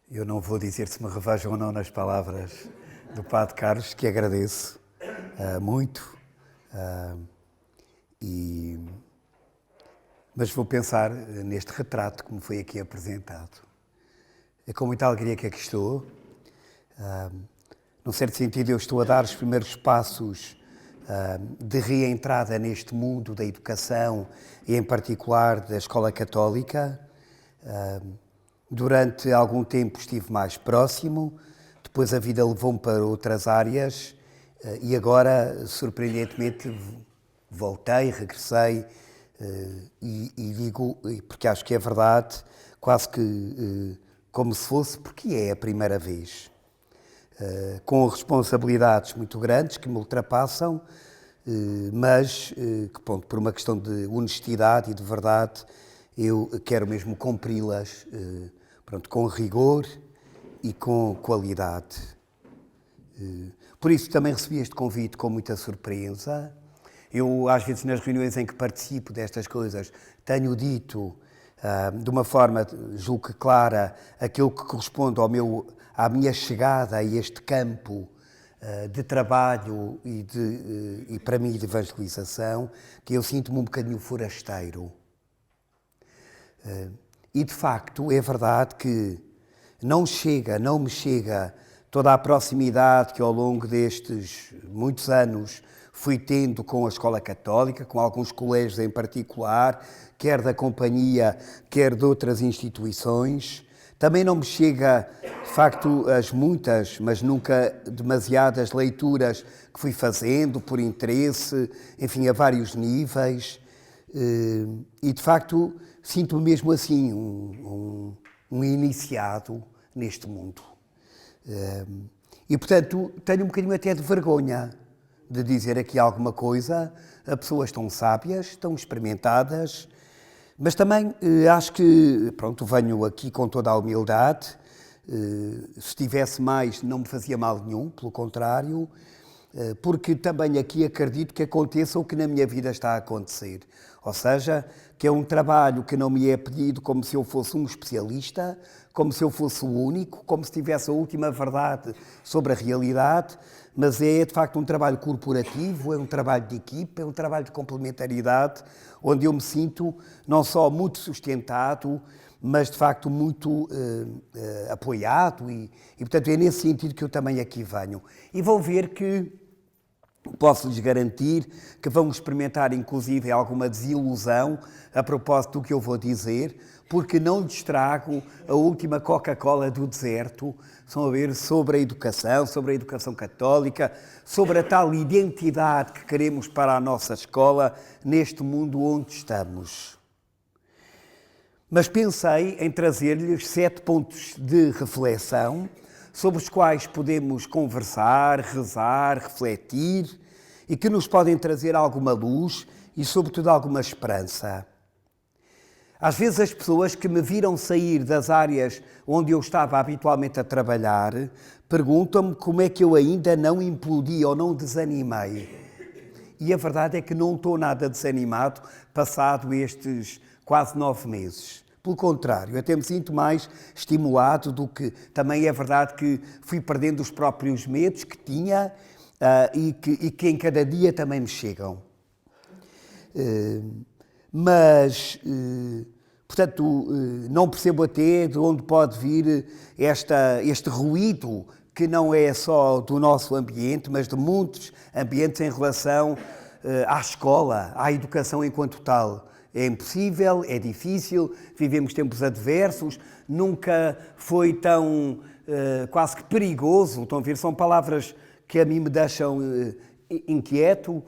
Eu não vou dizer se me revejam ou não nas palavras do Padre Carlos, que agradeço muito, mas vou pensar neste retrato que me foi aqui apresentado. É com muita alegria que aqui estou. Num certo sentido, eu estou a dar os primeiros passos de reentrada neste mundo da educação e, em particular, da escola católica. Durante algum tempo estive mais próximo, depois a vida levou-me para outras áreas e agora, surpreendentemente, voltei, regressei e digo, porque acho que é verdade, quase que como se fosse, porque é a primeira vez. Com responsabilidades muito grandes que me ultrapassam, mas que, pronto, por uma questão de honestidade e de verdade, eu quero mesmo cumpri-las com rigor e com qualidade. Por isso também recebi este convite com muita surpresa. Eu, às vezes, nas reuniões em que participo destas coisas, tenho dito, de uma forma, julgo que clara, aquilo que corresponde à minha chegada a este campo de trabalho e para mim, de evangelização, que eu sinto-me um bocadinho forasteiro. E, de facto, é verdade que não me chega toda a proximidade que ao longo destes muitos anos fui tendo com a escola católica, com alguns colégios em particular, quer da companhia, quer de outras instituições. Também não me chega, de facto, as muitas, mas nunca demasiadas leituras que fui fazendo por interesse, enfim, a vários níveis. E, de facto, sinto-me mesmo assim, um iniciado neste mundo. E, portanto, tenho um bocadinho até de vergonha de dizer aqui alguma coisa a pessoas tão sábias, tão experimentadas, mas também acho que, pronto, venho aqui com toda a humildade. Se tivesse mais, não me fazia mal nenhum, pelo contrário, porque também aqui acredito que aconteça o que na minha vida está a acontecer. Ou seja, que é um trabalho que não me é pedido como se eu fosse um especialista, como se eu fosse o único, como se tivesse a última verdade sobre a realidade, mas é de facto um trabalho corporativo, é um trabalho de equipe, é um trabalho de complementaridade, onde eu me sinto não só muito sustentado, mas de facto muito apoiado e, portanto, é nesse sentido que eu também aqui venho. E vão ver que posso-lhes garantir que vão experimentar, inclusive, alguma desilusão a propósito do que eu vou dizer, porque não lhes trago a última Coca-Cola do deserto, estão a ver, sobre a educação católica, sobre a tal identidade que queremos para a nossa escola neste mundo onde estamos. Mas pensei em trazer-lhes 7 pontos de reflexão sobre os quais podemos conversar, rezar, refletir e que nos podem trazer alguma luz e, sobretudo, alguma esperança. Às vezes as pessoas que me viram sair das áreas onde eu estava habitualmente a trabalhar perguntam-me como é que eu ainda não implodi ou não desanimei. E a verdade é que não estou nada desanimado passado estes quase 9 meses. Pelo contrário, até me sinto mais estimulado do que... Também é verdade que fui perdendo os próprios medos que tinha e que em cada dia também me chegam. Portanto, não percebo até de onde pode vir este ruído que não é só do nosso ambiente, mas de muitos ambientes em relação à escola, à educação enquanto tal. É impossível, é difícil, vivemos tempos adversos, nunca foi tão quase que perigoso. Estão a ver, são palavras que a mim me deixam inquieto.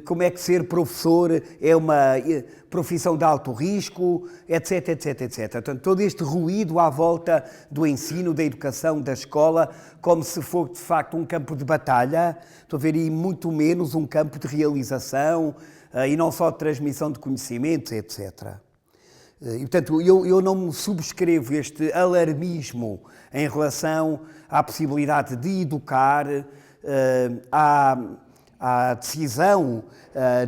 Como é que ser professor é uma profissão de alto risco, etc, etc, etc. Portanto, todo este ruído à volta do ensino, da educação, da escola, como se fosse de facto um campo de batalha, estou a ver, e muito menos um campo de realização, e não só de transmissão de conhecimentos, etc. E, portanto, eu não subscrevo este alarmismo em relação à possibilidade de educar, à decisão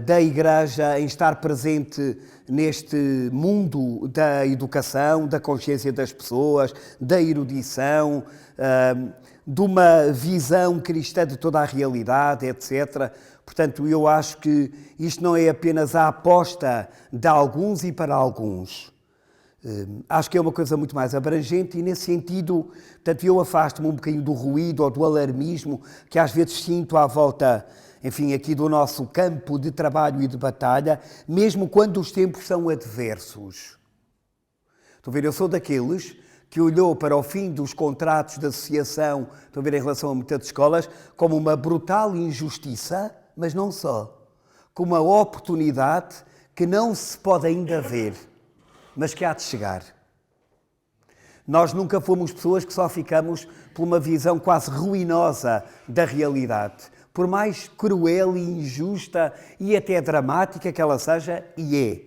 da Igreja em estar presente neste mundo da educação, da consciência das pessoas, da erudição, de uma visão cristã de toda a realidade, etc. Portanto, eu acho que isto não é apenas a aposta de alguns e para alguns. Acho que é uma coisa muito mais abrangente e, nesse sentido, portanto, eu afasto-me um bocadinho do ruído ou do alarmismo que às vezes sinto à volta, enfim, aqui do nosso campo de trabalho e de batalha, mesmo quando os tempos são adversos. Estão a ver, eu sou daqueles que olhou para o fim dos contratos de associação, estão a ver, em relação a muitas escolas, como uma brutal injustiça, mas não só, como uma oportunidade que não se pode ainda ver, mas que há de chegar. Nós nunca fomos pessoas que só ficamos por uma visão quase ruinosa da realidade. Por mais cruel e injusta e até dramática que ela seja, e é.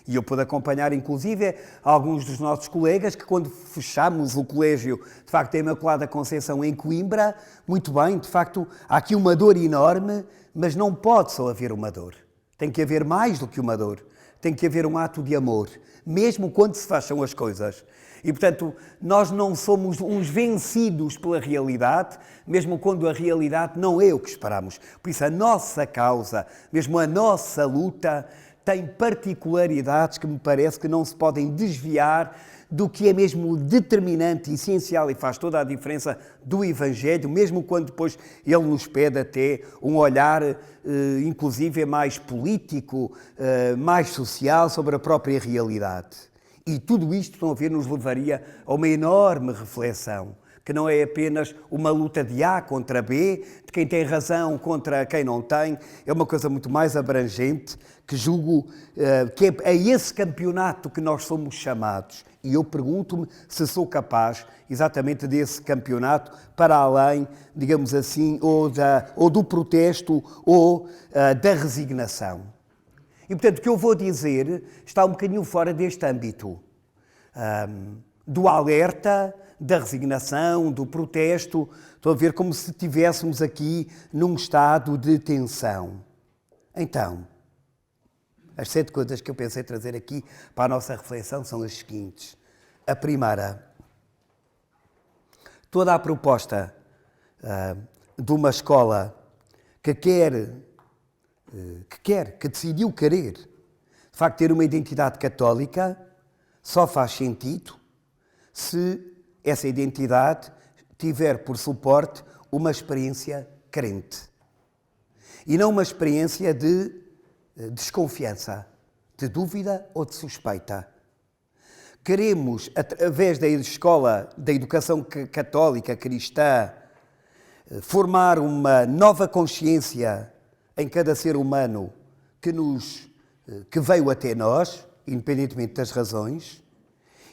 E eu pude acompanhar, inclusive, alguns dos nossos colegas que, quando fechámos o colégio, de facto, a Imaculada Conceição em Coimbra, muito bem, de facto, há aqui uma dor enorme, mas não pode só haver uma dor. Tem que haver mais do que uma dor. Tem que haver um ato de amor, mesmo quando se fecham as coisas. E, portanto, nós não somos uns vencidos pela realidade, mesmo quando a realidade não é o que esperamos. Por isso, a nossa causa, mesmo a nossa luta, tem particularidades que me parece que não se podem desviar do que é mesmo determinante, essencial e faz toda a diferença do Evangelho, mesmo quando depois ele nos pede até um olhar, inclusive, mais político, mais social sobre a própria realidade. E tudo isto, estão a ver, nos levaria a uma enorme reflexão, que não é apenas uma luta de A contra B, de quem tem razão contra quem não tem, é uma coisa muito mais abrangente, que julgo que é a esse campeonato que nós somos chamados. E eu pergunto-me se sou capaz exatamente desse campeonato, para além, digamos assim, ou do protesto ou da resignação. E, portanto, o que eu vou dizer está um bocadinho fora deste âmbito do alerta, da resignação, do protesto. Estou a ver como se estivéssemos aqui num estado de tensão. Então, as 7 coisas que eu pensei trazer aqui para a nossa reflexão são as seguintes. A primeira, toda a proposta de uma escola que decidiu querer, de facto, ter uma identidade católica, só faz sentido se essa identidade tiver por suporte uma experiência crente. E não uma experiência de desconfiança, de dúvida ou de suspeita. Queremos, através da escola, da educação católica cristã, formar uma nova consciência em cada ser humano que veio até nós, independentemente das razões.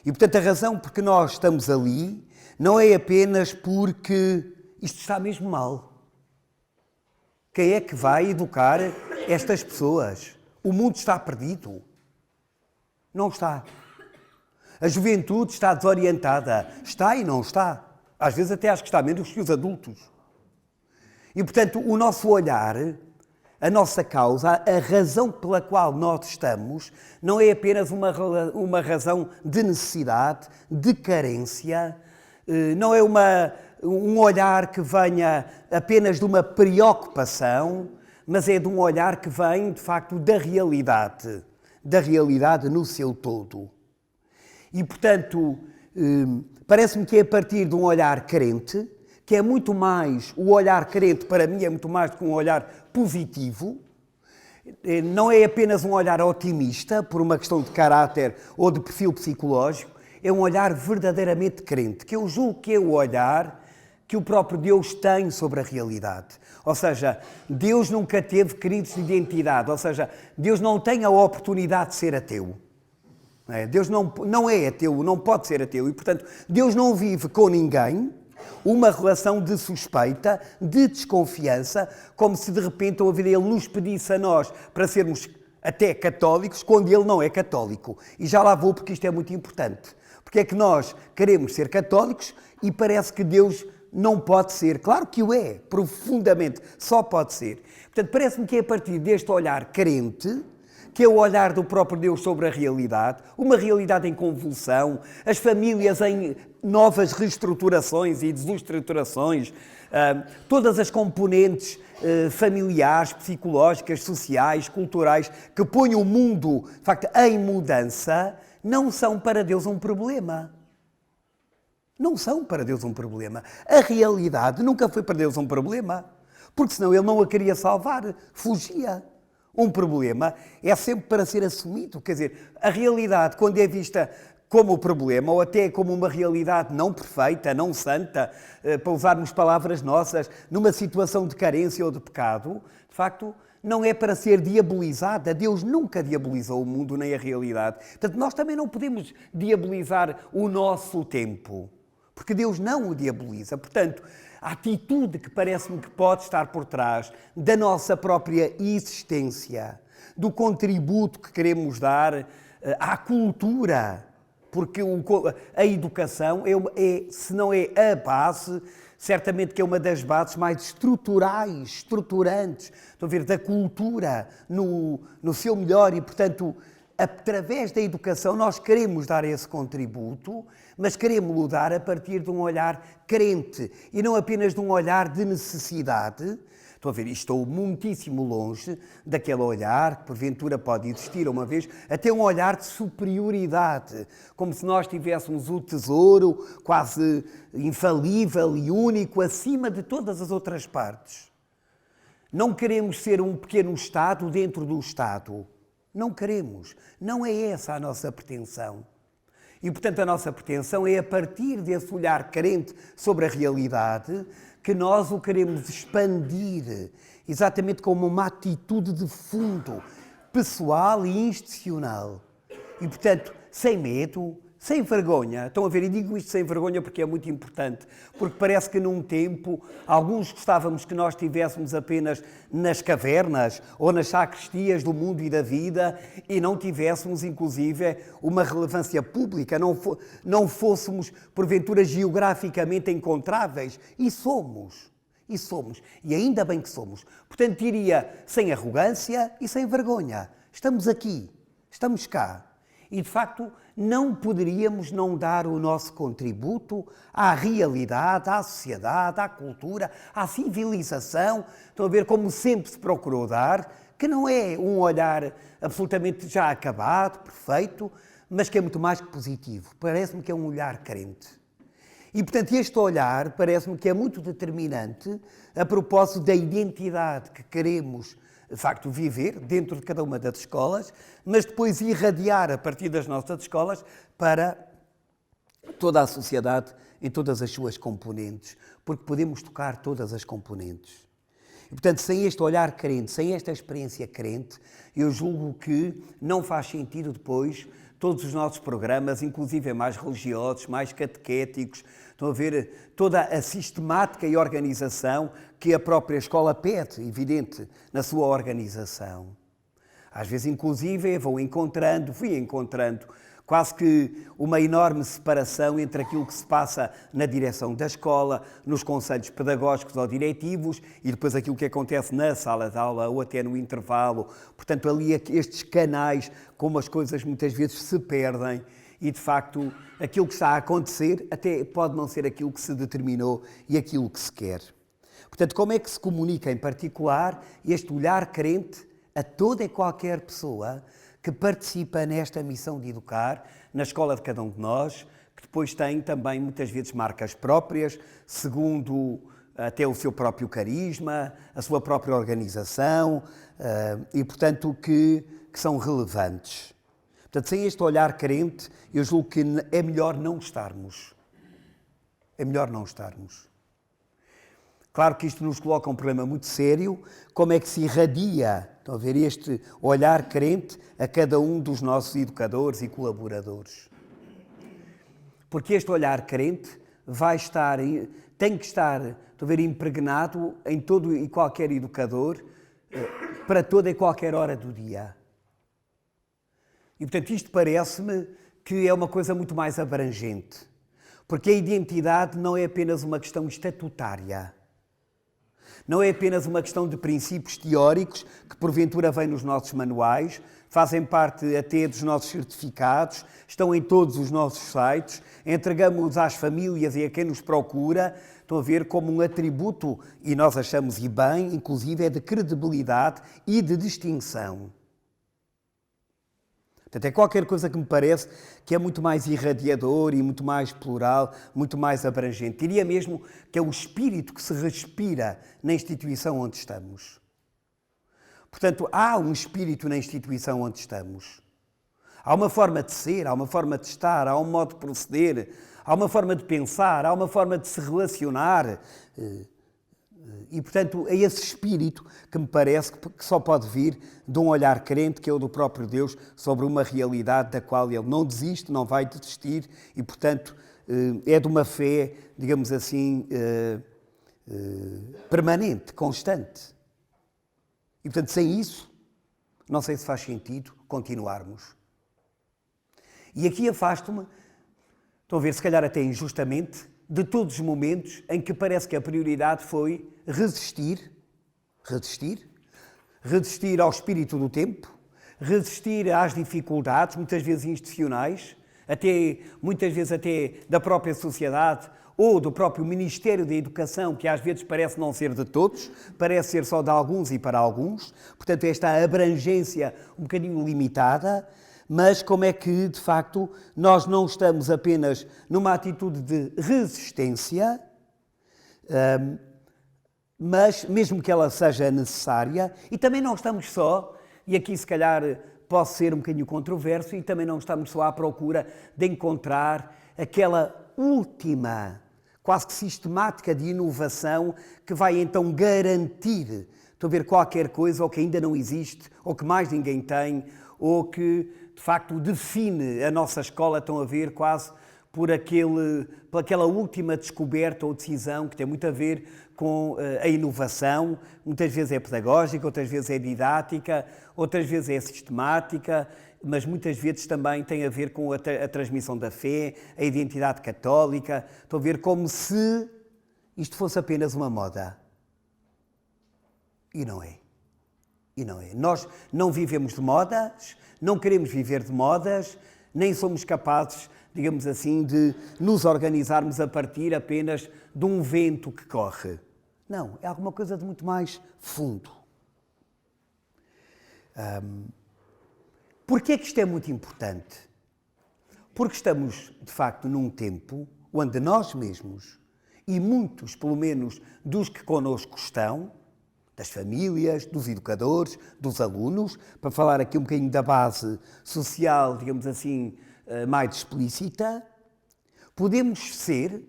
E, portanto, a razão por que nós estamos ali não é apenas porque isto está mesmo mal. Quem é que vai educar estas pessoas? O mundo está perdido. Não está. A juventude está desorientada. Está e não está. Às vezes até acho que está menos que os adultos. E, portanto, o nosso olhar, a nossa causa, a razão pela qual nós estamos, não é apenas uma razão de necessidade, de carência, não é um olhar que venha apenas de uma preocupação, mas é de um olhar que vem, de facto, da realidade no seu todo. E, portanto, parece-me que é a partir de um olhar crente, que é muito mais, o olhar crente para mim é muito mais do que um olhar positivo, não é apenas um olhar otimista, por uma questão de caráter ou de perfil psicológico, é um olhar verdadeiramente crente, que eu julgo que é o olhar que o próprio Deus tem sobre a realidade. Ou seja, Deus nunca teve crises de identidade, ou seja, Deus não tem a oportunidade de ser ateu. Deus não é ateu, não pode ser ateu, e, portanto, Deus não vive com ninguém uma relação de suspeita, de desconfiança, como se de repente ele nos pedisse a nós para sermos até católicos, quando ele não é católico. E já lá vou, porque isto é muito importante. Porque é que nós queremos ser católicos e parece que Deus não pode ser. Claro que o é, profundamente, só pode ser. Portanto, parece-me que é a partir deste olhar carente, que é o olhar do próprio Deus sobre a realidade, uma realidade em convulsão, as famílias em novas reestruturações e desestruturações, todas as componentes familiares, psicológicas, sociais, culturais, que põem o mundo, de facto, em mudança, não são para Deus um problema. Não são para Deus um problema. A realidade nunca foi para Deus um problema, porque senão Ele não a queria salvar, fugia. Um problema é sempre para ser assumido. Quer dizer, a realidade, quando é vista como problema, ou até como uma realidade não perfeita, não santa, para usarmos palavras nossas, numa situação de carência ou de pecado, de facto, não é para ser diabolizada. Deus nunca diabolizou o mundo nem a realidade. Portanto, nós também não podemos diabolizar o nosso tempo, porque Deus não o diaboliza. Portanto, a atitude que parece-me que pode estar por trás da nossa própria existência, do contributo que queremos dar à cultura, porque a educação se não é a base, certamente que é uma das bases mais estruturantes, estão a ver, da cultura no seu melhor e, portanto, através da educação nós queremos dar esse contributo, mas queremos-lo dar a partir de um olhar carente e não apenas de um olhar de necessidade. Estão a ver, estou muitíssimo longe daquele olhar que porventura pode existir uma vez, até um olhar de superioridade, como se nós tivéssemos o tesouro quase infalível e único acima de todas as outras partes. Não queremos ser um pequeno Estado dentro do Estado. Não queremos. Não é essa a nossa pretensão. E, portanto, a nossa pretensão é, a partir desse olhar carente sobre a realidade, que nós o queremos expandir, exatamente como uma atitude de fundo, pessoal e institucional. E, portanto, sem medo, sem vergonha. Estão a ver, e digo isto sem vergonha porque é muito importante, porque parece que num tempo, alguns gostávamos que nós estivéssemos apenas nas cavernas ou nas sacristias do mundo e da vida e não tivéssemos, inclusive, uma relevância pública, não fôssemos, porventura, geograficamente encontráveis. E somos. E ainda bem que somos. Portanto, diria, sem arrogância e sem vergonha. Estamos aqui, estamos cá. E, de facto, não poderíamos não dar o nosso contributo à realidade, à sociedade, à cultura, à civilização. Estão a ver como sempre se procurou dar, que não é um olhar absolutamente já acabado, perfeito, mas que é muito mais que positivo. Parece-me que é um olhar carente. E, portanto, este olhar parece-me que é muito determinante a propósito da identidade que queremos, de facto, viver dentro de cada uma das escolas, mas depois irradiar a partir das nossas escolas para toda a sociedade em todas as suas componentes, porque podemos tocar todas as componentes. E, portanto, sem este olhar carente, sem esta experiência carente, eu julgo que não faz sentido depois todos os nossos programas, inclusive mais religiosos, mais catequéticos, estão a ver toda a sistemática e organização que a própria escola pede, evidente, na sua organização. Às vezes, inclusive, fui encontrando quase que uma enorme separação entre aquilo que se passa na direção da escola, nos conselhos pedagógicos ou diretivos e depois aquilo que acontece na sala de aula ou até no intervalo. Portanto, ali estes canais, como as coisas muitas vezes se perdem e, de facto, aquilo que está a acontecer até pode não ser aquilo que se determinou e aquilo que se quer. Portanto, como é que se comunica, em particular, este olhar carente a toda e qualquer pessoa que participa nesta missão de educar, na escola de cada um de nós, que depois tem também muitas vezes marcas próprias, segundo até o seu próprio carisma, a sua própria organização, e, portanto, que são relevantes. Portanto, sem este olhar carente, eu julgo que é melhor não estarmos. É melhor não estarmos. Claro que isto nos coloca um problema muito sério, como é que se irradia, estão a ver, este olhar carente a cada um dos nossos educadores e colaboradores. Porque este olhar carente tem que estar, estão a ver, impregnado em todo e qualquer educador, para toda e qualquer hora do dia. E, portanto, isto parece-me que é uma coisa muito mais abrangente. Porque a identidade não é apenas uma questão estatutária. Não é apenas uma questão de princípios teóricos que porventura vêm nos nossos manuais, fazem parte até dos nossos certificados, estão em todos os nossos sites, entregamos às famílias e a quem nos procura, estão a ver como um atributo, e nós achamos e bem, inclusive é de credibilidade e de distinção. Portanto, é qualquer coisa que me parece que é muito mais irradiador e muito mais plural, muito mais abrangente. Diria mesmo que é o espírito que se respira na instituição onde estamos. Portanto, há um espírito na instituição onde estamos. Há uma forma de ser, há uma forma de estar, há um modo de proceder, há uma forma de pensar, há uma forma de se relacionar. E, portanto, é esse espírito que me parece que só pode vir de um olhar crente, que é o do próprio Deus, sobre uma realidade da qual Ele não desiste, não vai desistir e, portanto, é de uma fé, digamos assim, permanente, constante. E, portanto, sem isso, não sei se faz sentido continuarmos. E aqui afasto-me, estão a ver, se calhar até injustamente, de todos os momentos em que parece que a prioridade foi resistir ao espírito do tempo, resistir às dificuldades, muitas vezes institucionais, muitas vezes até da própria sociedade ou do próprio Ministério da Educação, que às vezes parece não ser de todos, parece ser só de alguns e para alguns. Portanto, esta abrangência um bocadinho limitada, mas como é que, de facto, nós não estamos apenas numa atitude de resistência, mas mesmo que ela seja necessária, e também não estamos só, e aqui se calhar posso ser um bocadinho controverso, e também não estamos só à procura de encontrar aquela última, quase que sistemática de inovação que vai então garantir, estou a ver, qualquer coisa ou que ainda não existe, ou que mais ninguém tem, ou que de facto define a nossa escola, estão a ver, quase por aquela última descoberta ou decisão que tem muito a ver com a inovação. Muitas vezes é pedagógica, outras vezes é didática, outras vezes é sistemática, mas muitas vezes também tem a ver com a transmissão da fé, a identidade católica. Estão a ver como se isto fosse apenas uma moda. E não é. E não é. Nós não vivemos de modas, não queremos viver de modas, nem somos capazes, digamos assim, de nos organizarmos a partir apenas de um vento que corre. Não, é alguma coisa de muito mais fundo. Porquê é que isto é muito importante? Porque estamos, de facto, num tempo onde nós mesmos, e muitos, pelo menos, dos que connosco estão, das famílias, dos educadores, dos alunos, para falar aqui um bocadinho da base social, digamos assim, mais explícita, podemos ser,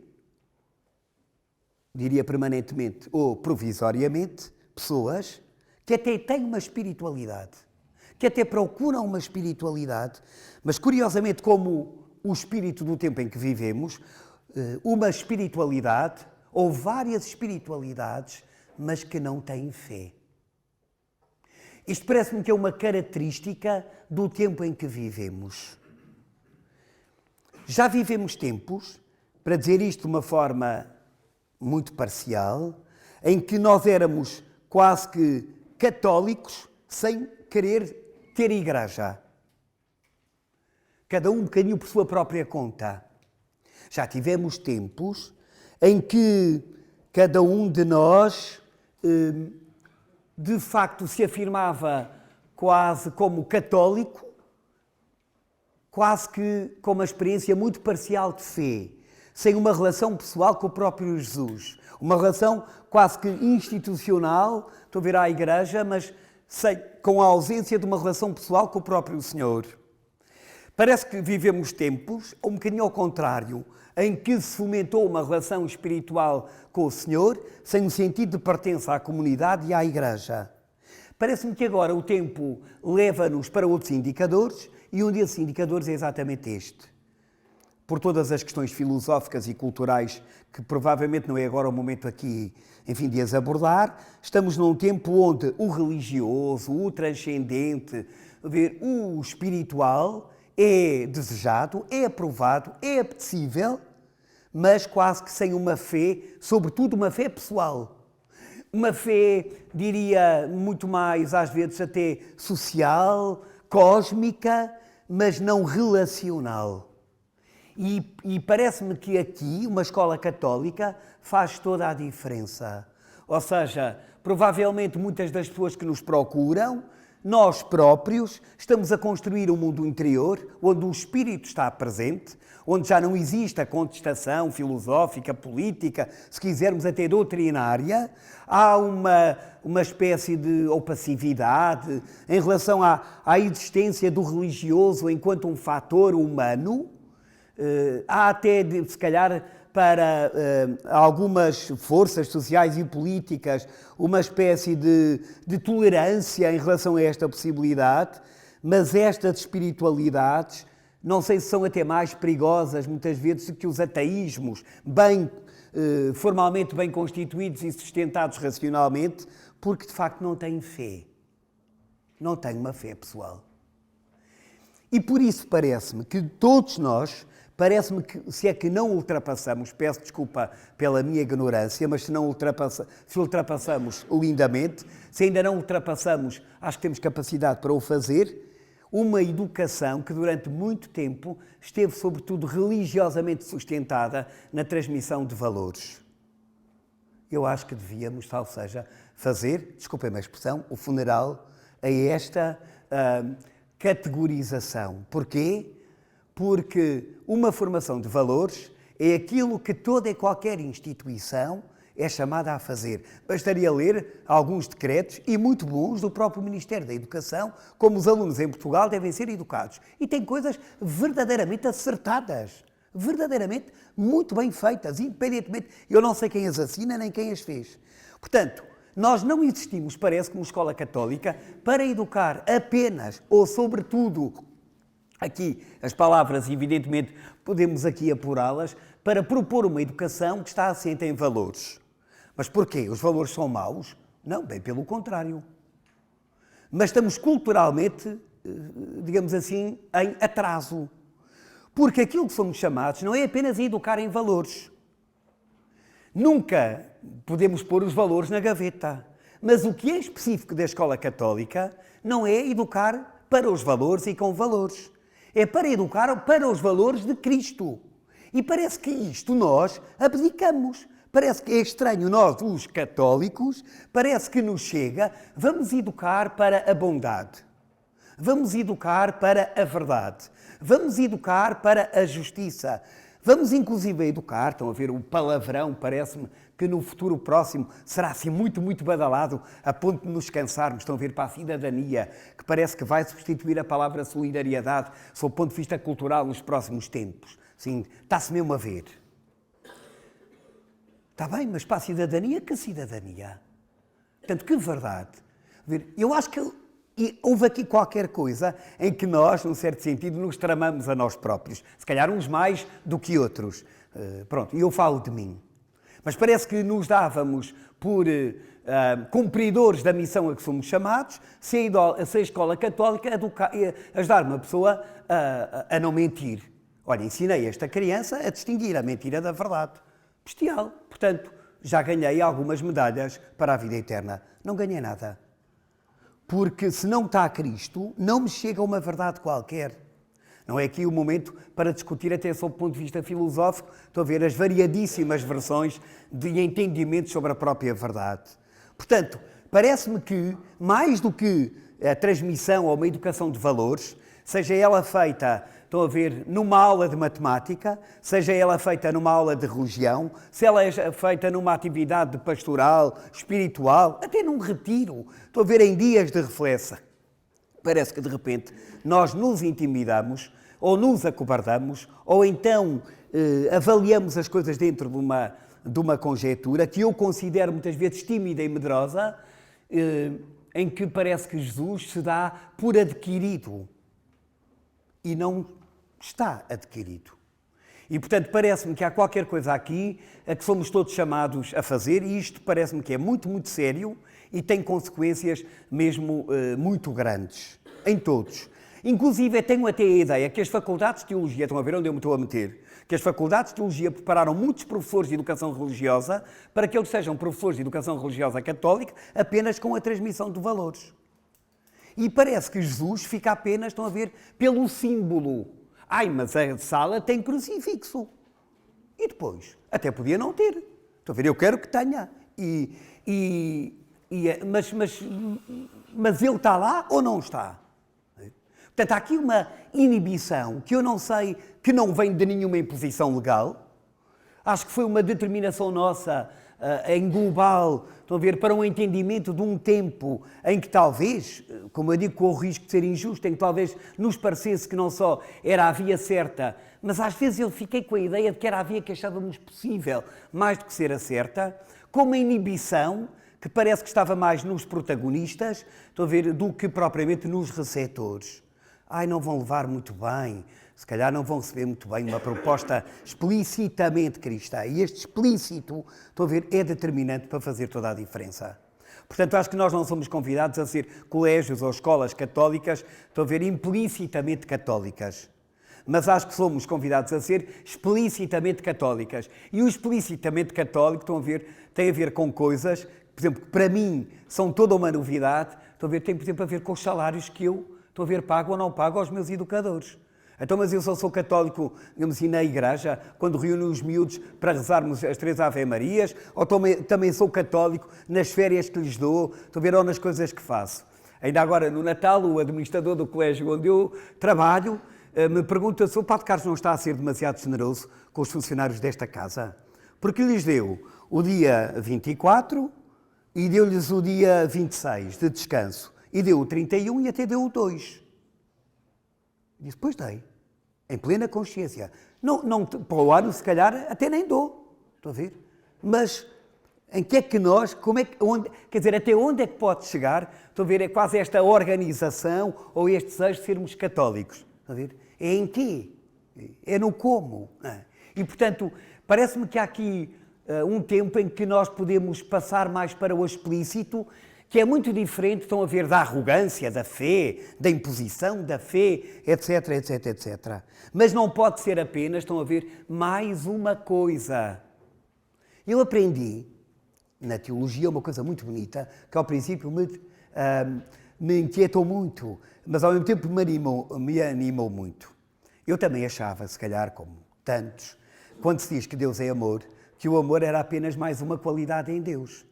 diria permanentemente ou provisoriamente, pessoas que até têm uma espiritualidade, que até procuram uma espiritualidade, mas curiosamente, como o espírito do tempo em que vivemos, uma espiritualidade ou várias espiritualidades, mas que não têm fé. Isto parece-me que é uma característica do tempo em que vivemos. Já vivemos tempos, para dizer isto de uma forma muito parcial, em que nós éramos quase que católicos sem querer ter igreja. Cada um bocadinho por sua própria conta. Já tivemos tempos em que cada um de nós, de facto, se afirmava quase como católico, quase que com uma experiência muito parcial de fé, sem uma relação pessoal com o próprio Jesus. Uma relação quase que institucional, estou a ver à igreja, mas com a ausência de uma relação pessoal com o próprio Senhor. Parece que vivemos tempos, um bocadinho ao contrário, em que se fomentou uma relação espiritual com o Senhor, sem o sentido de pertença à comunidade e à igreja. Parece-me que agora o tempo leva-nos para outros indicadores, e um desses indicadores é exatamente este. Por todas as questões filosóficas e culturais, que provavelmente não é agora o momento aqui, enfim, de as abordar, estamos num tempo onde o religioso, o transcendente, o espiritual é desejado, é aprovado, é apetecível, mas quase que sem uma fé, sobretudo uma fé pessoal. Uma fé, diria, muito mais, às vezes, até social, cósmica, mas não relacional. E parece-me que aqui uma escola católica faz toda a diferença. Ou seja, provavelmente muitas das pessoas que nos procuram, nós próprios, estamos a construir um mundo interior onde o espírito está presente, onde já não existe a contestação filosófica, política, se quisermos até doutrinária. Há uma espécie de opacidade em relação à existência do religioso enquanto um fator humano. Há até, se calhar, para algumas forças sociais e políticas, uma espécie de tolerância em relação a esta possibilidade, mas estas espiritualidades, não sei se são até mais perigosas, muitas vezes, que os ateísmos, formalmente bem constituídos e sustentados racionalmente, porque, de facto, não têm fé. Não têm uma fé pessoal. E por isso parece-me que todos nós, se é que não ultrapassamos, peço desculpa pela minha ignorância, mas se ultrapassamos lindamente, se ainda não ultrapassamos, acho que temos capacidade para o fazer, uma educação que durante muito tempo esteve sobretudo religiosamente sustentada na transmissão de valores. Eu acho que devíamos, tal seja, fazer, desculpem-me a expressão, o funeral a esta categorização. Porquê? Porque uma formação de valores é aquilo que toda e qualquer instituição é chamada a fazer. Bastaria ler alguns decretos, e muito bons, do próprio Ministério da Educação, como os alunos em Portugal devem ser educados. E tem coisas verdadeiramente acertadas, verdadeiramente muito bem feitas, independentemente. Eu não sei quem as assina nem quem as fez. Portanto, nós não existimos, parece, como escola católica, para educar apenas, ou sobretudo, aqui as palavras, evidentemente, podemos aqui apurá-las, para propor uma educação que está assente em valores. Mas porquê? Os valores são maus? Não, bem pelo contrário. Mas estamos culturalmente, digamos assim, em atraso. Porque aquilo que somos chamados não é apenas a educar em valores. Nunca podemos pôr os valores na gaveta. Mas o que é específico da escola católica não é educar para os valores e com valores. É para educar para os valores de Cristo. E parece que isto nós abdicamos. Parece que é estranho nós, os católicos, parece que nos chega, vamos educar para a bondade. Vamos educar para a verdade. Vamos educar para a justiça. Vamos inclusive educar, estão a ver o palavrão, parece-me que no futuro próximo será assim muito, muito badalado, a ponto de nos cansarmos, estão a ver, para a cidadania, que parece que vai substituir a palavra solidariedade, sob o ponto de vista cultural, nos próximos tempos. Sim, está-se mesmo a ver. Está bem, mas para a cidadania, que cidadania? Portanto, que verdade. Eu acho que houve aqui qualquer coisa em que nós, num certo sentido, nos tramamos a nós próprios. Se calhar uns mais do que outros. Pronto, e eu falo de mim. Mas parece que nos dávamos por cumpridores da missão a que somos chamados, se a escola católica ajudar uma pessoa a não mentir. Olha, ensinei esta criança a distinguir a mentira da verdade. Bestial. Portanto, já ganhei algumas medalhas para a vida eterna. Não ganhei nada. Porque se não está Cristo, não me chega uma verdade qualquer. Não é aqui o momento para discutir até sob o ponto de vista filosófico, estou a ver as variadíssimas versões de entendimentos sobre a própria verdade. Portanto, parece-me que, mais do que a transmissão ou uma educação de valores, seja ela feita, estão a ver, numa aula de matemática, seja ela feita numa aula de religião, se ela é feita numa atividade pastoral, espiritual, até num retiro, estão a ver, em dias de reflexão. Parece que, de repente, nós nos intimidamos, ou nos acovardamos, ou então avaliamos as coisas dentro de uma conjetura que eu considero muitas vezes tímida e medrosa, em que parece que Jesus se dá por adquirido. E não está adquirido. E, portanto, parece-me que há qualquer coisa aqui a que somos todos chamados a fazer, e isto parece-me que é muito, muito sério e tem consequências mesmo muito grandes, em todos. Inclusive, eu tenho até a ideia que as faculdades de Teologia, estão a ver onde eu me estou a meter, que as faculdades de Teologia prepararam muitos professores de educação religiosa para que eles sejam professores de educação religiosa católica apenas com a transmissão de valores. E parece que Jesus fica apenas, estão a ver, pelo símbolo. Ai, mas a sala tem crucifixo. E depois? Até podia não ter. Estão a ver, eu quero que tenha. Mas ele está lá ou não está? Portanto, há aqui uma inibição que eu não sei, que não vem de nenhuma imposição legal. Acho que foi uma determinação nossa em global, estão a ver, para um entendimento de um tempo em que talvez, como eu digo, com o risco de ser injusto, em que talvez nos parecesse que não só era a via certa, mas às vezes eu fiquei com a ideia de que era a via que achávamos possível, mais do que ser a certa, com uma inibição que parece que estava mais nos protagonistas, estão a ver, do que propriamente nos receptores. Ai, não vão levar muito bem, se calhar não vão receber muito bem uma proposta explicitamente cristã. E este explícito, estão a ver, é determinante para fazer toda a diferença. Portanto, acho que nós não somos convidados a ser colégios ou escolas católicas, estão a ver, implicitamente católicas. Mas acho que somos convidados a ser explicitamente católicas. E o explicitamente católico, estão a ver, tem a ver com coisas, por exemplo, que para mim são toda uma novidade, estão a ver, tem, por exemplo, a ver com os salários que eu, estou a ver, pago ou não pago aos meus educadores. Então, mas eu só sou católico, digamos assim, na igreja, quando reúno os miúdos para rezarmos as 3 Ave-Marias, ou também sou católico nas férias que lhes dou, estou a ver, ou nas coisas que faço. Ainda agora, no Natal, o administrador do colégio onde eu trabalho me pergunta se o Padre Carlos não está a ser demasiado generoso com os funcionários desta casa, porque lhes deu o dia 24 e deu-lhes o dia 26 de descanso, e deu o 31 e até deu o 2. Disse, pois dei, em plena consciência. Não, para o ano, se calhar, até nem dou, estou a ver? Mas em que é que nós, quer dizer, até onde é que pode chegar, estou a ver, é quase esta organização ou este desejo de sermos católicos, estou a ver? É em quê? É no como. E, portanto, parece-me que há aqui um tempo em que nós podemos passar mais para o explícito, que é muito diferente, estão a ver, da arrogância, da fé, da imposição da fé, etc, etc, etc. Mas não pode ser apenas, estão a ver, mais uma coisa. Eu aprendi, na teologia, uma coisa muito bonita, que ao princípio me inquietou muito, mas ao mesmo tempo me animou muito. Eu também achava, se calhar, como tantos, quando se diz que Deus é amor, que o amor era apenas mais uma qualidade em Deus.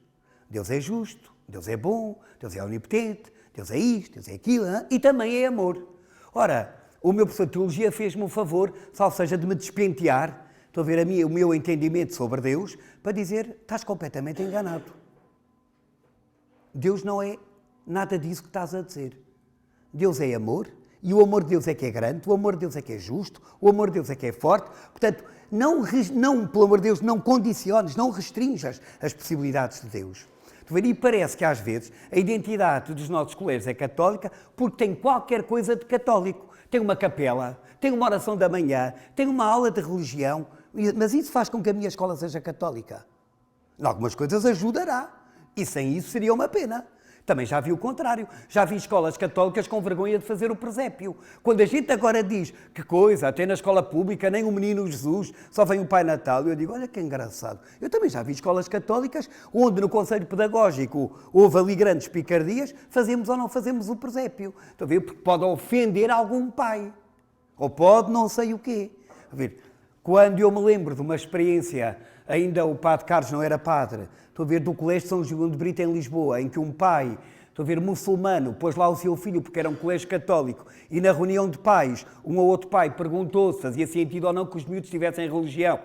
Deus é justo, Deus é bom, Deus é onipotente, Deus é isto, Deus é aquilo, e também é amor. Ora, o meu professor de teologia fez-me um favor, salvo seja de me despentear, estou a ver o meu entendimento sobre Deus, para dizer, estás completamente enganado. Deus não é nada disso que estás a dizer. Deus é amor, e o amor de Deus é que é grande, o amor de Deus é que é justo, o amor de Deus é que é forte. Portanto, não, pelo amor de Deus, não condiciones, não restringas as possibilidades de Deus. E parece que, às vezes, a identidade dos nossos colégios é católica porque tem qualquer coisa de católico. Tem uma capela, tem uma oração da manhã, tem uma aula de religião, mas isso faz com que a minha escola seja católica. Em algumas coisas ajudará, e sem isso seria uma pena. Também já vi o contrário. Já vi escolas católicas com vergonha de fazer o presépio. Quando a gente agora diz que coisa, até na escola pública, nem o menino Jesus, só vem o Pai Natal, eu digo, olha que engraçado. Eu também já vi escolas católicas onde no Conselho Pedagógico houve ali grandes picardias, fazemos ou não fazemos o presépio. Estão a ver? Porque pode ofender algum pai. Ou pode não sei o quê. A ver, quando eu me lembro de uma experiência, ainda o Padre Carlos não era padre, estou a ver, do Colégio São João de Brito em Lisboa, em que um pai, estou a ver, muçulmano, pôs lá o seu filho porque era um colégio católico, e na reunião de pais, um ou outro pai perguntou se fazia sentido ou não que os miúdos tivessem religião.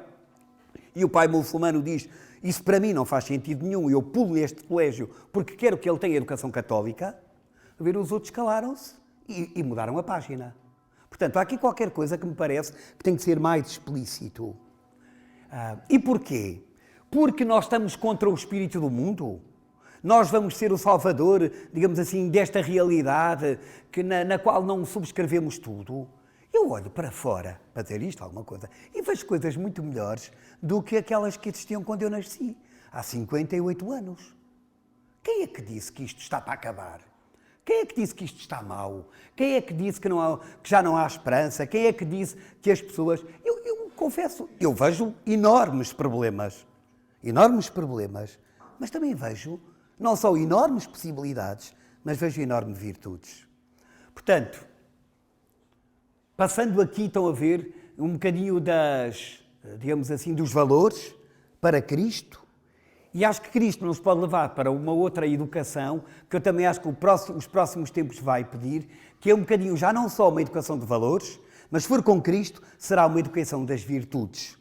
E o pai muçulmano diz, isso para mim não faz sentido nenhum, eu pulo este colégio porque quero que ele tenha educação católica. A ver, os outros calaram-se e mudaram a página. Portanto, há aqui qualquer coisa que me parece que tem que ser mais explícito. E porquê? Porque nós estamos contra o espírito do mundo? Nós vamos ser o salvador, digamos assim, desta realidade na qual não subscrevemos tudo? Eu olho para fora, para dizer isto, alguma coisa, e vejo coisas muito melhores do que aquelas que existiam quando eu nasci, há 58 anos. Quem é que disse que isto está para acabar? Quem é que disse que isto está mau? Quem é que disse que já não há esperança? Quem é que disse que as pessoas... Eu confesso, eu vejo enormes problemas, mas também vejo não só enormes possibilidades, mas vejo enormes virtudes. Portanto, passando aqui, estão a ver um bocadinho digamos assim, dos valores para Cristo. E acho que Cristo nos pode levar para uma outra educação, que eu também acho que os próximos tempos vai pedir, que é um bocadinho já não só uma educação de valores, mas se for com Cristo, será uma educação das virtudes.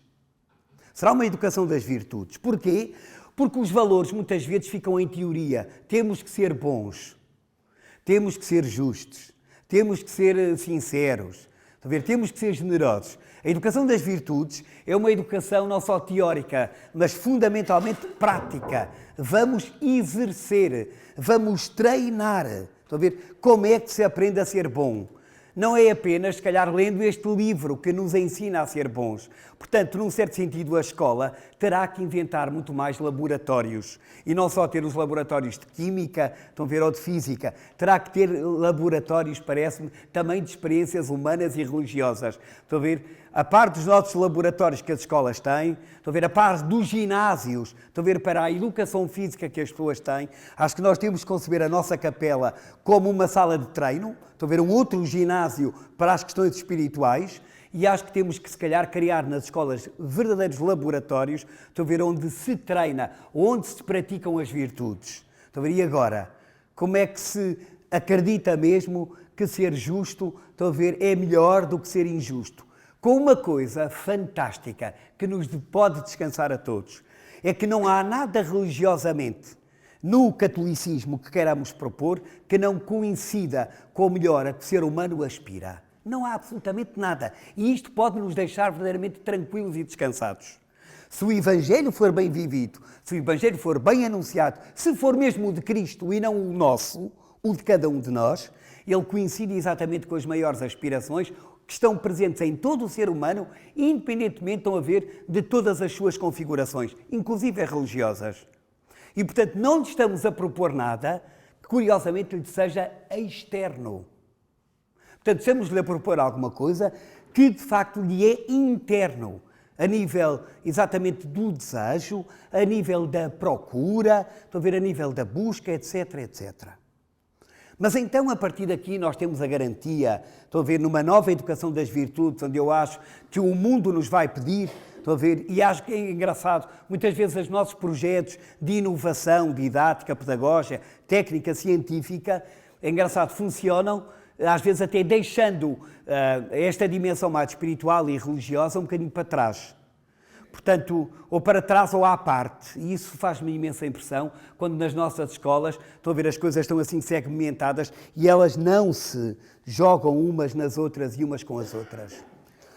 Será uma educação das virtudes. Porquê? Porque os valores muitas vezes ficam em teoria. Temos que ser bons, temos que ser justos, temos que ser sinceros, temos que ser generosos. A educação das virtudes é uma educação não só teórica, mas fundamentalmente prática. Vamos exercer, vamos treinar. Estão a ver como é que se aprende a ser bom? Não é apenas, se calhar, lendo este livro que nos ensina a ser bons. Portanto, num certo sentido, a escola terá que inventar muito mais laboratórios. E não só ter os laboratórios de química, estão a ver, ou de física. Terá que ter laboratórios, parece-me, também de experiências humanas e religiosas. Estão a ver? A par dos nossos laboratórios que as escolas têm, estão a ver, a par dos ginásios, estão a ver, para a educação física que as pessoas têm, acho que nós temos que conceber a nossa capela como uma sala de treino, estão a ver, um outro ginásio para as questões espirituais, e acho que temos que, se calhar, criar nas escolas verdadeiros laboratórios, estão a ver, onde se treina, onde se praticam as virtudes. Estão a ver, e agora, como é que se acredita mesmo que ser justo, estão a ver, é melhor do que ser injusto? Com uma coisa fantástica que nos pode descansar a todos, é que não há nada religiosamente no catolicismo que queiramos propor que não coincida com o melhor a que o ser humano aspira. Não há absolutamente nada. E isto pode nos deixar verdadeiramente tranquilos e descansados. Se o Evangelho for bem vivido, se o Evangelho for bem anunciado, se for mesmo o de Cristo e não o nosso, o de cada um de nós, ele coincide exatamente com as maiores aspirações que estão presentes em todo o ser humano, independentemente, estão a ver, de todas as suas configurações, inclusive religiosas. E, portanto, não lhe estamos a propor nada que, curiosamente, lhe seja externo. Portanto, estamos-lhe a propor alguma coisa que, de facto, lhe é interno, a nível exatamente do desejo, a nível da procura, estão a ver, a nível da busca, etc, etc. Mas então, a partir daqui, nós temos a garantia, estão a ver, numa nova educação das virtudes, onde eu acho que o mundo nos vai pedir, estão a ver, e acho que é engraçado, muitas vezes os nossos projetos de inovação, didática, pedagógica, técnica, científica, é engraçado, funcionam, às vezes até deixando esta dimensão mais espiritual e religiosa um bocadinho para trás. Portanto, ou para trás ou à parte. E isso faz-me imensa impressão quando nas nossas escolas, estão a ver, as coisas estão assim segmentadas e elas não se jogam umas nas outras e umas com as outras.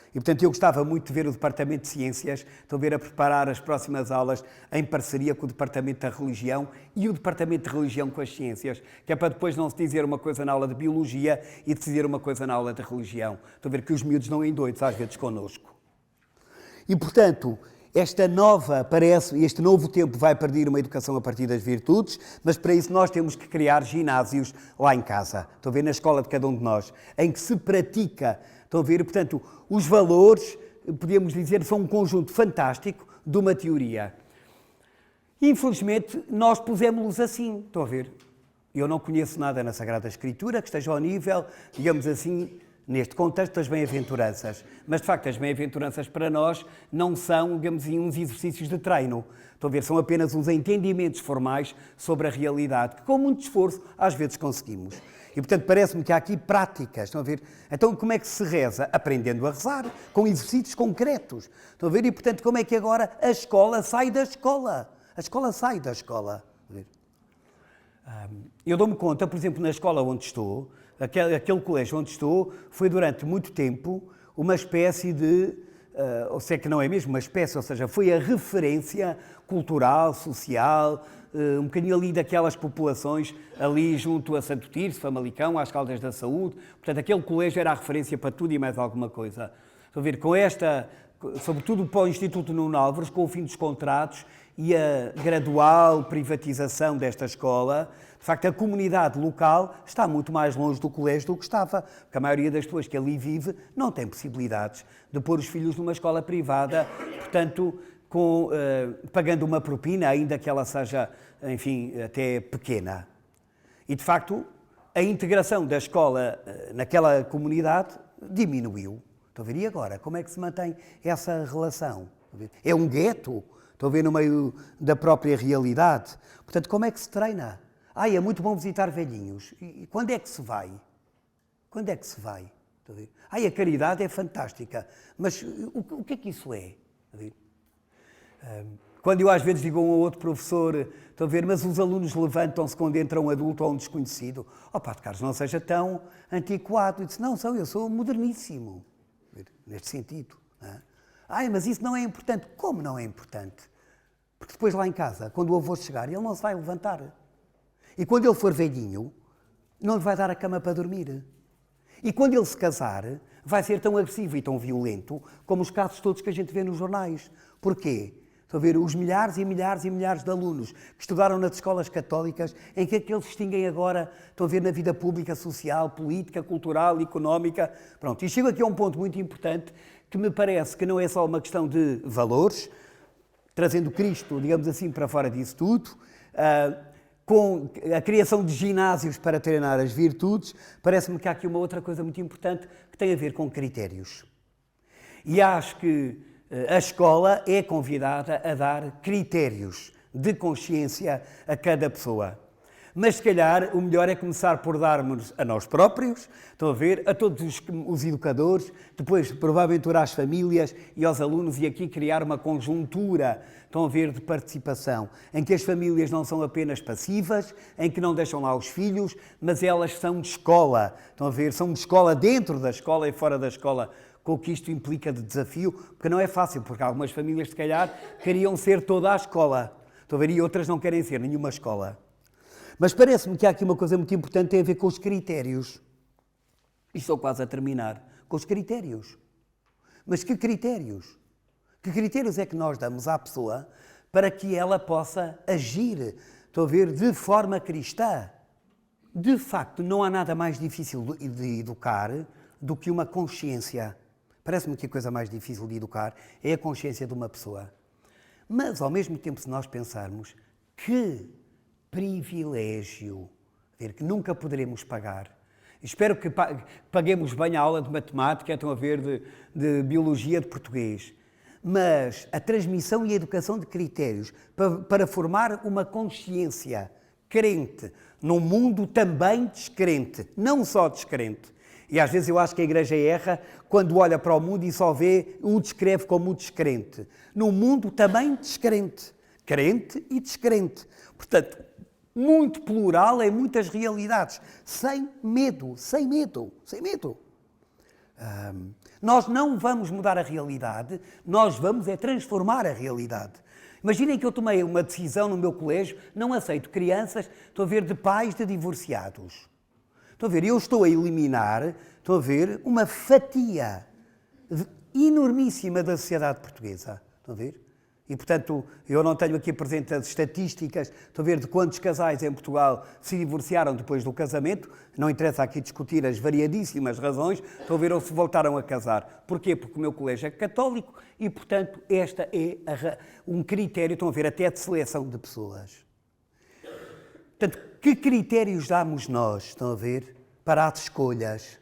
E, portanto, eu gostava muito de ver o Departamento de Ciências, estão a ver, a preparar as próximas aulas em parceria com o Departamento da Religião e o Departamento de Religião com as Ciências, que é para depois não se dizer uma coisa na aula de Biologia e de se dizer uma coisa na aula de Religião. Estão a ver que os miúdos não endoidos às vezes connosco. E, portanto, este novo tempo vai pedir uma educação a partir das virtudes, mas para isso nós temos que criar ginásios lá em casa, estão a ver, na escola de cada um de nós, em que se pratica, estão a ver, portanto, os valores, podemos dizer, são um conjunto fantástico de uma teoria. Infelizmente, nós pusemos-los assim, estão a ver. Eu não conheço nada na Sagrada Escritura que esteja ao nível, digamos assim, neste contexto das bem-aventuranças. Mas, de facto, as bem-aventuranças para nós não são, digamos assim, uns exercícios de treino. Estão a ver, são apenas uns entendimentos formais sobre a realidade, que com muito esforço às vezes conseguimos. E, portanto, parece-me que há aqui práticas, estão a ver? Então, como é que se reza? Aprendendo a rezar, com exercícios concretos. Estão a ver? E, portanto, como é que agora a escola sai da escola? A escola sai da escola. Eu dou-me conta, por exemplo, na escola onde estou, aquele colégio onde estou, foi durante muito tempo uma espécie de, ou seja, que não é mesmo uma espécie, ou seja, foi a referência cultural, social, um bocadinho ali daquelas populações ali junto a Santo Tirso, Famalicão, às Caldas da Saúde. Portanto, aquele colégio era a referência para tudo e mais alguma coisa. Estão a ver, com esta sobretudo para o Instituto Nuno Álvares, com o fim dos contratos e a gradual privatização desta escola, de facto a comunidade local está muito mais longe do colégio do que estava, porque a maioria das pessoas que ali vive não tem possibilidades de pôr os filhos numa escola privada, portanto, pagando uma propina, ainda que ela seja, enfim, até pequena. E, de facto, a integração da escola naquela comunidade diminuiu. Estão a ver? E agora? Como é que se mantém essa relação? É um gueto? Estão a ver? No meio da própria realidade. Portanto, como é que se treina? É muito bom visitar velhinhos. E quando é que se vai? Quando é que se vai? Estão a ver? A caridade é fantástica. Mas o que é que isso é? Estão a ver? Quando eu às vezes digo a um ou outro professor, estão a ver, mas os alunos levantam-se quando entra um adulto ou um desconhecido. Padre Carlos, não seja tão antiquado. Eu disse, não, eu sou moderníssimo. Neste sentido. Mas isso não é importante. Como não é importante? Porque depois lá em casa, quando o avô chegar, ele não se vai levantar. E quando ele for velhinho, não lhe vai dar a cama para dormir. E quando ele se casar, vai ser tão agressivo e tão violento como os casos todos que a gente vê nos jornais. Porquê? Estão a ver os milhares e milhares e milhares de alunos que estudaram nas escolas católicas, em que é que eles se distinguem agora, estão a ver, na vida pública, social, política, cultural, económica. Pronto, e chego aqui a um ponto muito importante que me parece que não é só uma questão de valores, trazendo Cristo, digamos assim, para fora disso tudo, com a criação de ginásios para treinar as virtudes, parece-me que há aqui uma outra coisa muito importante que tem a ver com critérios. E acho que a escola é convidada a dar critérios de consciência a cada pessoa. Mas, se calhar, o melhor é começar por darmos a nós próprios, estão a ver, a todos os educadores, depois, provavelmente, às famílias e aos alunos, e aqui criar uma conjuntura, estão a ver, de participação, em que as famílias não são apenas passivas, em que não deixam lá os filhos, mas elas são de escola, estão a ver, são de escola dentro da escola e fora da escola, com o que isto implica de desafio, porque não é fácil, porque algumas famílias, se calhar, queriam ser toda a escola, estão a ver, e outras não querem ser nenhuma escola. Mas parece-me que há aqui uma coisa muito importante que tem a ver com os critérios. E estou quase a terminar. Com os critérios. Mas que critérios? Que critérios é que nós damos à pessoa para que ela possa agir, estão a ver, de forma cristã? De facto, não há nada mais difícil de educar do que uma consciência. Parece-me que a coisa mais difícil de educar é a consciência de uma pessoa. Mas, ao mesmo tempo, se nós pensarmos que privilégio, ver que nunca poderemos pagar. Espero que paguemos bem a aula de matemática, estão a ver, de biologia, de português. Mas a transmissão e a educação de critérios para formar uma consciência crente num mundo também descrente, não só descrente. E às vezes eu acho que a Igreja erra quando olha para o mundo e só vê, o descreve como o descrente. Num mundo também descrente. Crente e descrente. Portanto, muito plural em muitas realidades, sem medo, sem medo, sem medo. Nós não vamos mudar a realidade, nós vamos transformar a realidade. Imaginem que eu tomei uma decisão no meu colégio, não aceito crianças, estão a ver, de pais de divorciados. Estão a ver, eu estou a eliminar, estão a ver, uma fatia enormíssima da sociedade portuguesa. Estão a ver? E, portanto, eu não tenho aqui presente as estatísticas, estou a ver de quantos casais em Portugal se divorciaram depois do casamento, não interessa aqui discutir as variadíssimas razões, estou a ver ou se voltaram a casar. Porquê? Porque o meu colégio é católico e, portanto, esta é um critério, estão a ver, até de seleção de pessoas. Portanto, que critérios damos nós, estão a ver, para as escolhas?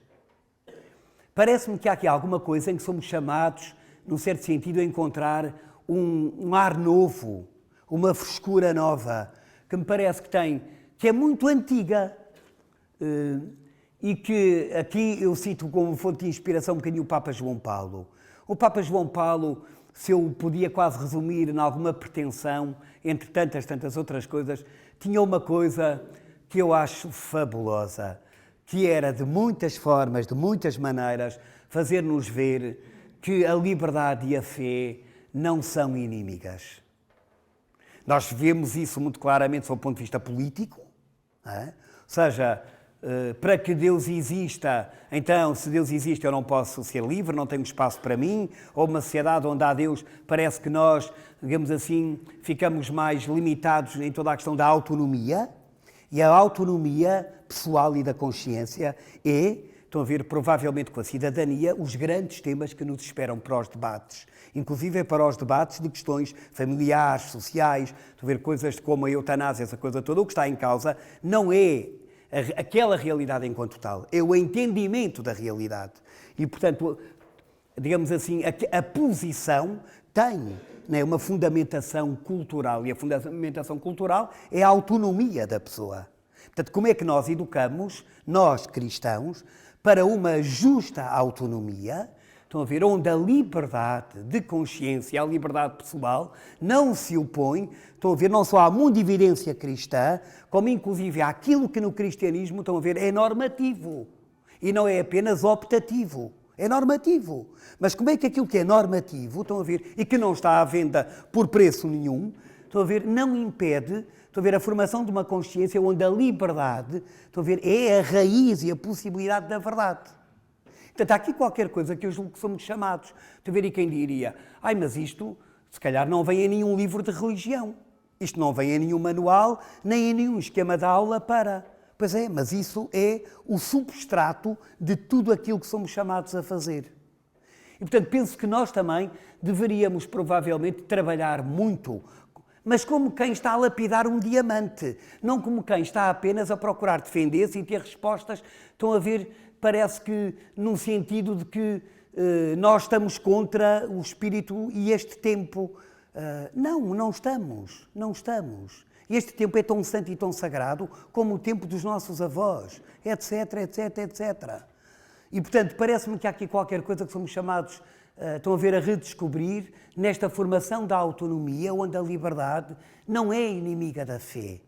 Parece-me que há aqui alguma coisa em que somos chamados, num certo sentido, a encontrar um ar novo, uma frescura nova, que me parece que é muito antiga e que aqui eu cito como fonte de inspiração um bocadinho o Papa João Paulo. O Papa João Paulo, se eu podia quase resumir em alguma pretensão, entre tantas outras coisas, tinha uma coisa que eu acho fabulosa, que era de muitas formas, de muitas maneiras, fazer-nos ver que a liberdade e a fé não são inimigas. Nós vemos isso muito claramente sob o ponto de vista político, não é? Ou seja, para que Deus exista, então, se Deus existe, eu não posso ser livre, não tenho espaço para mim, ou uma sociedade onde há Deus, parece que nós, digamos assim, ficamos mais limitados em toda a questão da autonomia, e a autonomia pessoal e da consciência estão a ver, provavelmente com a cidadania, os grandes temas que nos esperam para os debates, inclusive para os debates de questões familiares, sociais, estão a ver coisas como a eutanásia, essa coisa toda, o que está em causa não é aquela realidade enquanto tal, é o entendimento da realidade. E, portanto, digamos assim, a posição tem, né, uma fundamentação cultural, e a fundamentação cultural é a autonomia da pessoa. Portanto, como é que nós educamos, nós cristãos, para uma justa autonomia, estão a ver, onde a liberdade de consciência, a liberdade pessoal, não se opõe, estão a ver, não só à mundividência cristã, como inclusive àquilo que no cristianismo, estão a ver, é normativo. E não é apenas optativo, é normativo. Mas como é que aquilo que é normativo, estão a ver, e que não está à venda por preço nenhum, estão a ver, não impede, estão a ver, a formação de uma consciência onde a liberdade, estão a ver, é a raiz e a possibilidade da verdade. Portanto, há aqui qualquer coisa que eu julgo que somos chamados. Estão a ver, e quem diria, mas isto, se calhar, não vem em nenhum livro de religião. Isto não vem em nenhum manual, nem em nenhum esquema de aula para... Pois é, mas isso é o substrato de tudo aquilo que somos chamados a fazer. E, portanto, penso que nós também deveríamos, provavelmente, trabalhar muito, mas como quem está a lapidar um diamante, não como quem está apenas a procurar defender-se e ter respostas, estão a ver... Parece que num sentido de que nós estamos contra o espírito e este tempo. Não estamos. Este tempo é tão santo e tão sagrado como o tempo dos nossos avós, etc. E, portanto, parece-me que há aqui qualquer coisa que somos chamados, estão a ver, a redescobrir nesta formação da autonomia, onde a liberdade não é inimiga da fé.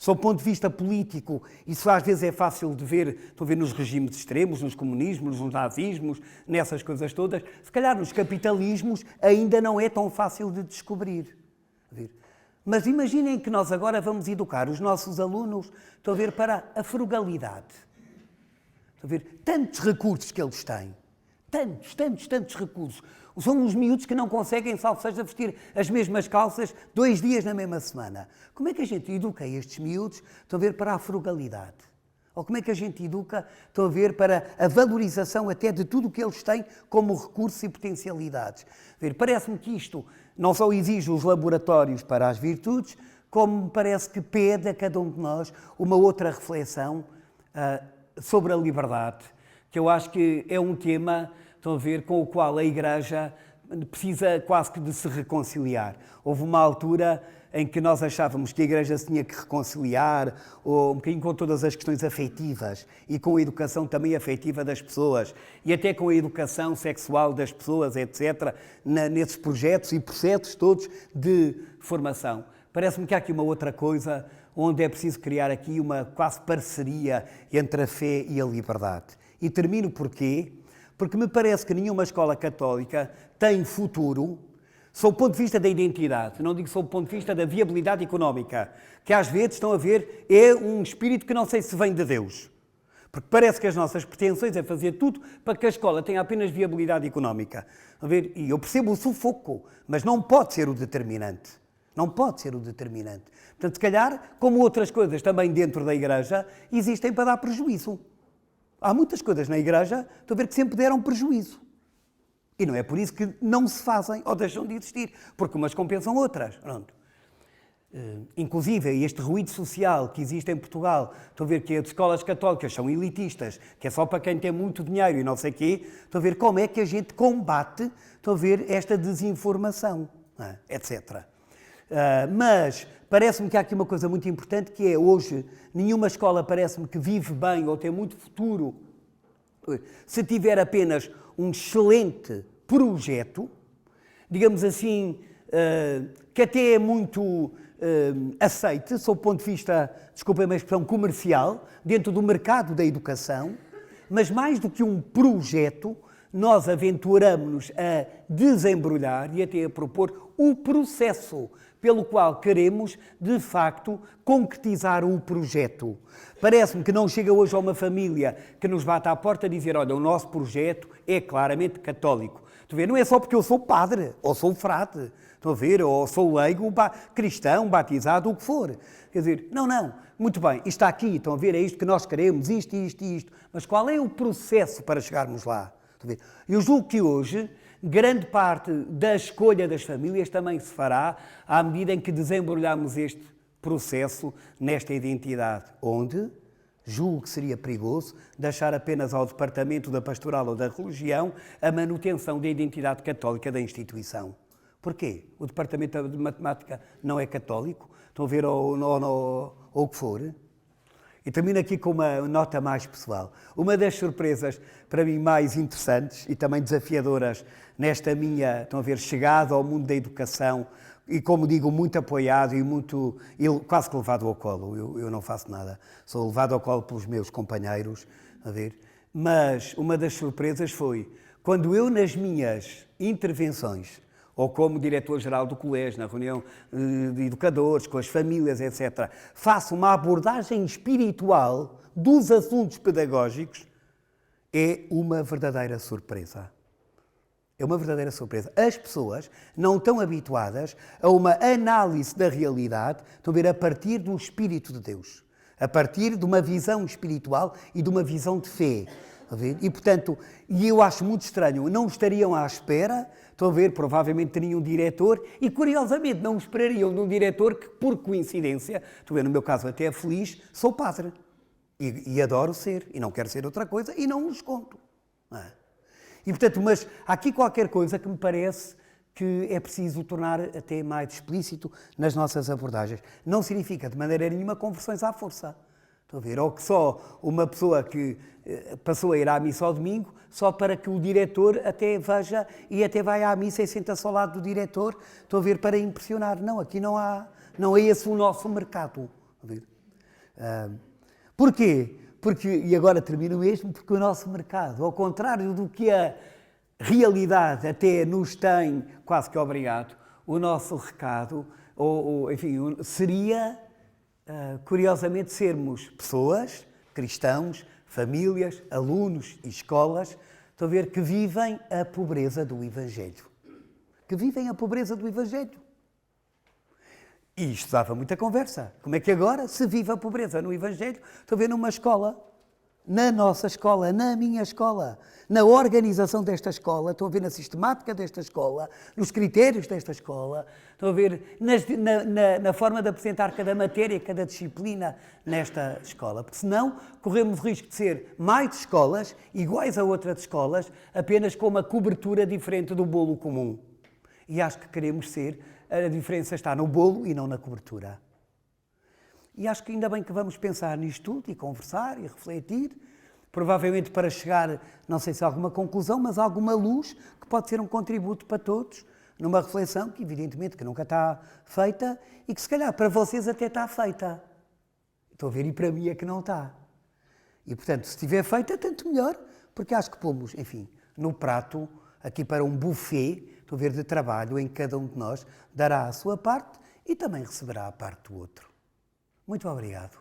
Sob o ponto de vista político, isso às vezes é fácil de ver, estão a ver nos regimes extremos, nos comunismos, nos nazismos, nessas coisas todas. Se calhar nos capitalismos ainda não é tão fácil de descobrir. Mas imaginem que nós agora vamos educar os nossos alunos, estão a ver, para a frugalidade. Estão a ver tantos recursos que eles têm. Tantos recursos. São uns miúdos que não conseguem, salvo seja, vestir as mesmas calças 2 dias na mesma semana. Como é que a gente educa estes miúdos, estão a ver, para a frugalidade? Ou como é que a gente educa, estão a ver, para a valorização até de tudo o que eles têm como recursos e potencialidades? Parece-me que isto não só exige os laboratórios para as virtudes, como me parece que pede a cada um de nós uma outra reflexão sobre a liberdade, que eu acho que é um tema, estão a ver, com o qual a Igreja precisa quase que de se reconciliar. Houve uma altura em que nós achávamos que a Igreja se tinha que reconciliar, ou um bocadinho com todas as questões afetivas e com a educação também afetiva das pessoas e até com a educação sexual das pessoas, etc., nesses projetos e processos todos de formação. Parece-me que há aqui uma outra coisa onde é preciso criar aqui uma quase parceria entre a fé e a liberdade. E termino porquê? Porque me parece que nenhuma escola católica tem futuro sob o ponto de vista da identidade, não digo sob o ponto de vista da viabilidade económica, que às vezes, estão a ver, é um espírito que não sei se vem de Deus. Porque parece que as nossas pretensões é fazer tudo para que a escola tenha apenas viabilidade económica. A ver, e eu percebo o sufoco, mas não pode ser o determinante. Não pode ser o determinante. Portanto, se calhar, como outras coisas também dentro da Igreja, existem para dar prejuízo. Há muitas coisas na Igreja, estão a ver, que sempre deram prejuízo. E não é por isso que não se fazem ou deixam de existir, porque umas compensam outras. Pronto. Inclusive, este ruído social que existe em Portugal, estão a ver que as escolas católicas são elitistas, que é só para quem tem muito dinheiro e não sei o quê, estão a ver como é que a gente combate, estão a ver, esta desinformação, etc. Mas parece-me que há aqui uma coisa muito importante, que é hoje nenhuma escola parece-me que vive bem ou tem muito futuro se tiver apenas um excelente projeto, digamos assim, que até é muito aceite, sob o ponto de vista, desculpem-me a expressão, comercial, dentro do mercado da educação, mas mais do que um projeto, nós aventuramos-nos a desembrulhar e até a propor o processo pelo qual queremos, de facto, concretizar o projeto. Parece-me que não chega hoje a uma família que nos bate à porta a dizer: olha, o nosso projeto é claramente católico. Estão a ver? Não é só porque eu sou padre, ou sou frade, estão a ver? Ou sou leigo, cristão, batizado, o que for. Quer dizer, não, muito bem, isto está aqui, estão a ver? É isto que nós queremos, isto. Mas qual é o processo para chegarmos lá? Estão a ver? Eu julgo que hoje grande parte da escolha das famílias também se fará à medida em que desembrulhamos este processo nesta identidade, onde julgo que seria perigoso deixar apenas ao Departamento da Pastoral ou da Religião a manutenção da identidade católica da instituição. Porquê? O Departamento de Matemática não é católico? Estão a ver ou o que for? E termino aqui com uma nota mais pessoal. Uma das surpresas, para mim, mais interessantes e também desafiadoras nesta minha, estão a ver, chegada ao mundo da educação e, como digo, muito apoiado e muito, quase que levado ao colo. Eu não faço nada. Sou levado ao colo pelos meus companheiros, a ver. Mas uma das surpresas foi quando eu, nas minhas intervenções, ou como diretor-geral do colégio, na reunião de educadores, com as famílias, etc., faço uma abordagem espiritual dos assuntos pedagógicos, é uma verdadeira surpresa. É uma verdadeira surpresa. As pessoas não estão habituadas a uma análise da realidade, estão a ver, a partir do Espírito de Deus, a partir de uma visão espiritual e de uma visão de fé. E, portanto, eu acho muito estranho, não estariam à espera, estão a ver, provavelmente teriam um diretor e, curiosamente, não esperariam de um diretor que, por coincidência, estou a ver, no meu caso até feliz, sou padre e adoro ser, e não quero ser outra coisa e não os conto. Não é? E, portanto, mas há aqui qualquer coisa que me parece que é preciso tornar até mais explícito nas nossas abordagens. Não significa, de maneira nenhuma, conversões à força. Estão a ver? Ou que só uma pessoa que passou a ir à missa ao domingo, só para que o diretor até veja e até vai à missa e senta-se ao lado do diretor, estão a ver, para impressionar. Não, aqui não é esse o nosso mercado. Estão a ver? Porquê? Porque, e agora termino mesmo, porque o nosso mercado, ao contrário do que a realidade até nos tem quase que obrigado, o nosso recado, enfim, seria, curiosamente, sermos pessoas, cristãos, famílias, alunos e escolas, estão a ver, que vivem a pobreza do Evangelho. Que vivem a pobreza do Evangelho. E isto dava muita conversa. Como é que agora se vive a pobreza no Evangelho? Estou a ver numa escola, na nossa escola, na minha escola, na organização desta escola, estão a ver na sistemática desta escola, nos critérios desta escola, estão a ver na forma de apresentar cada matéria, cada disciplina nesta escola. Porque senão corremos o risco de ser mais escolas, iguais a outras escolas, apenas com uma cobertura diferente do bolo comum. E acho que queremos ser, a diferença está no bolo e não na cobertura. E acho que ainda bem que vamos pensar nisto tudo e conversar e refletir, provavelmente para chegar, não sei se a alguma conclusão, mas a alguma luz que pode ser um contributo para todos, numa reflexão que evidentemente que nunca está feita e que se calhar para vocês até está feita. Estou a ver, e para mim é que não está. E portanto, se estiver feita, tanto melhor, porque acho que pomos, enfim, no prato, aqui para um buffet, estou a ver, de trabalho em que cada um de nós dará a sua parte e também receberá a parte do outro. Muito obrigado.